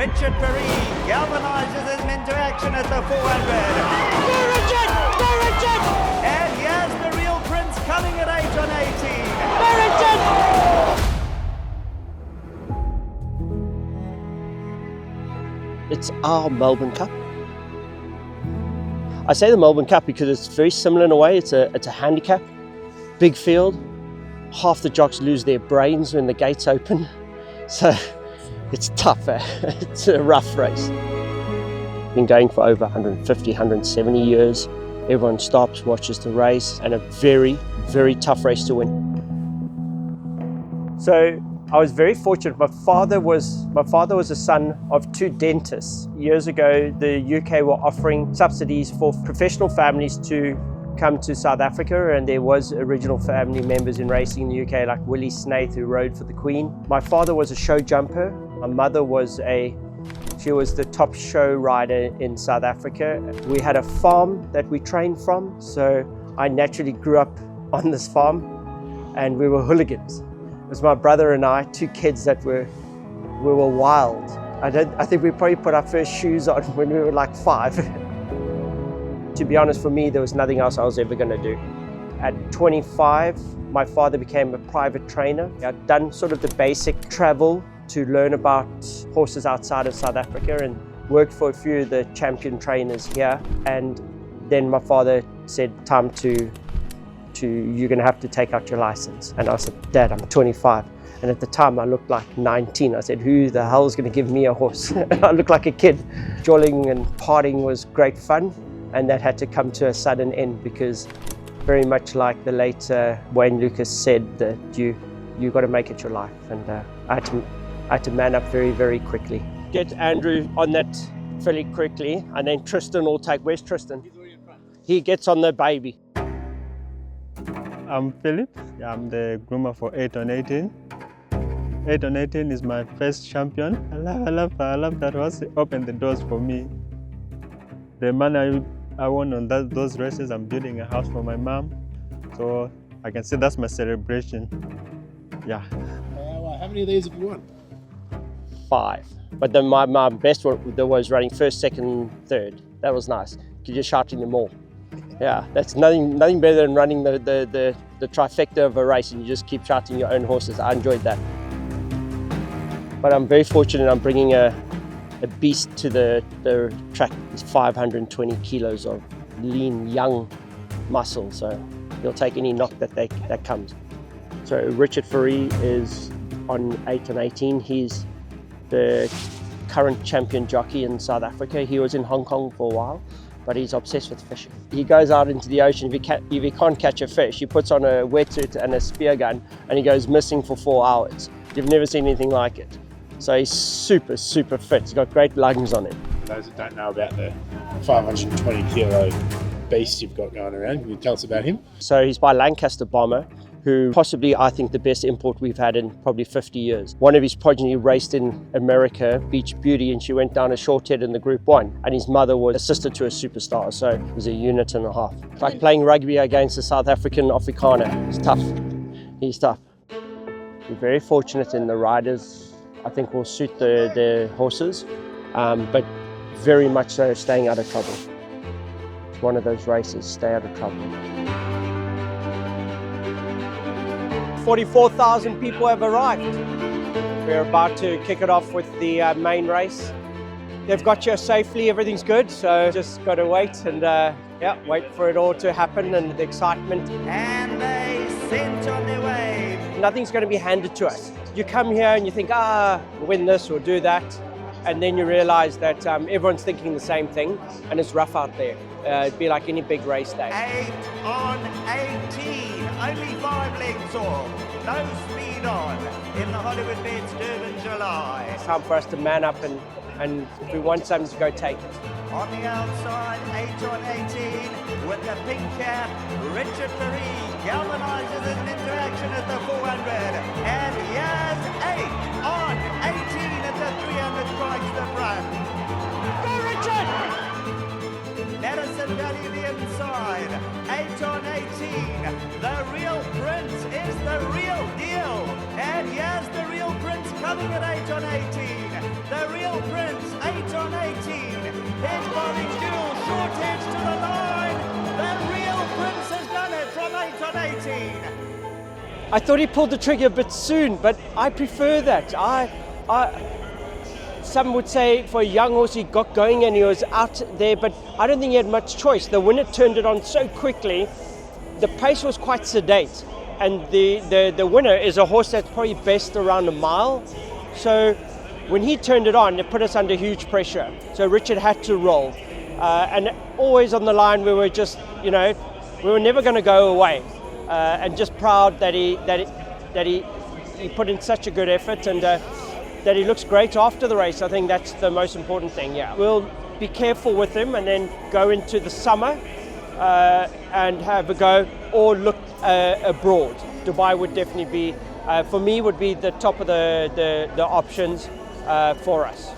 Richard Perry galvanizes him into action at the 400. Go Richard! Go Richard! And here's the real prince coming at 8 on 18. It's our Melbourne Cup. I say the Melbourne Cup because it's very similar in a way. It's a handicap, big field. Half the jocks lose their brains when the gates open. So it's tough, it's a rough race. Been going for over 150, 170 years. Everyone stops, watches the race, and a very, very tough race to win. So I was very fortunate. My father was a son of 2 dentists. Years ago, the UK were offering subsidies for professional families to come to South Africa, and there was original family members in racing in the UK like Willie Snaith, who rode for the Queen. My father was a show jumper. My mother was the top show rider in South Africa. We had a farm that we trained from, so I naturally grew up on this farm, and we were hooligans. It was my brother and I, 2 kids that we were wild. I think we probably put our first shoes on when we were like 5. To be honest, for me, there was nothing else I was ever going to do. At 25, my father became a private trainer. I'd done sort of the basic travel to learn about horses outside of South Africa and worked for a few of the champion trainers here. And then my father said, time you're going to have to take out your license. And I said, Dad, I'm 25. And at the time I looked like 19. I said, who the hell is going to give me a horse? I looked like a kid. Jolling and partying was great fun. And that had to come to a sudden end because very much like the late Wayne Lucas said, that you got to make it your life. And I had to man up very, very quickly. Get Andrew on that fairly quickly, and then Tristan will take. Where's Tristan? He's already in front. He gets on the baby. I'm Philip. I'm the groomer for 8 on 18. 8 on 18 is my first champion. I love that horse. It opened the doors for me. The money I won on those races, I'm building a house for my mom. So I can say that's my celebration. Yeah. How many of these have you won? 5. But then my best one was running first, second, third. That was nice. You're just shouting them all. Yeah, that's nothing better than running the trifecta of a race and you just keep shouting your own horses. I enjoyed that. But I'm very fortunate I'm bringing a beast to the track. It's 520 kilos of lean, young muscle, so he'll take any knock that comes. So Richard Perry is on 8 and 18. He's the current champion jockey in South Africa. He was in Hong Kong for a while, but he's obsessed with fishing. He goes out into the ocean. If he can't catch a fish, he puts on a wetsuit and a spear gun, and he goes missing for 4 hours. You've never seen anything like it. So he's super, super fit. He's got great lungs on him. Those that don't know about the 520 kilo beast you've got going around, can you tell us about him? So he's by Lancaster Bomber, who possibly, I think, the best import we've had in probably 50 years. One of his progeny raced in America, Beach Beauty, and she went down a short head in the Group 1. And his mother was a sister to a superstar, so it was a unit and a half. It's like playing rugby against a South African Afrikaner. It's tough. He's tough. We're very fortunate in the riders. I think will suit the horses, but very much so staying out of trouble. It's one of those races, stay out of trouble. 44,000 people have arrived. We're about to kick it off with the main race. They've got here safely, everything's good, so just got to wait and wait for it all to happen and the excitement. And they sent on their way. Nothing's going to be handed to us. You come here and you think, win this or do that, and then you realize that everyone's thinking the same thing, and it's rough out there. It'd be like any big race day. 8 on 18, only 5 legs off, no speed on, in the Hollywood Beds Durban July. It's time for us to man up and if we want something to go take it. On the outside, 8 on 18, with the pink cap, Richard Perry galvanizes his interaction at the 400, and here's 8 on 18 at the 300, strikes the front. Go Richard! Madison Valley the inside, 8 on 18, the real prince is the real deal, and here's the real prince coming at 8 on 18, the real prince Here's Barney's duel, short edge to the line. The real Prince has done it from 8 on 18. I thought he pulled the trigger a bit soon, but I prefer that. Some would say for a young horse he got going and he was out there, but I don't think he had much choice. The winner turned it on so quickly. The pace was quite sedate, and the winner is a horse that's probably best around a mile. So when he turned it on, it put us under huge pressure. So Richard had to roll, and always on the line we were just, we were never going to go away, and just proud that he put in such a good effort, and that he looks great after the race. I think that's the most important thing. Yeah, we'll be careful with him, and then go into the summer and have a go, or look abroad. Dubai would definitely be, for me, would be the top of the options for us.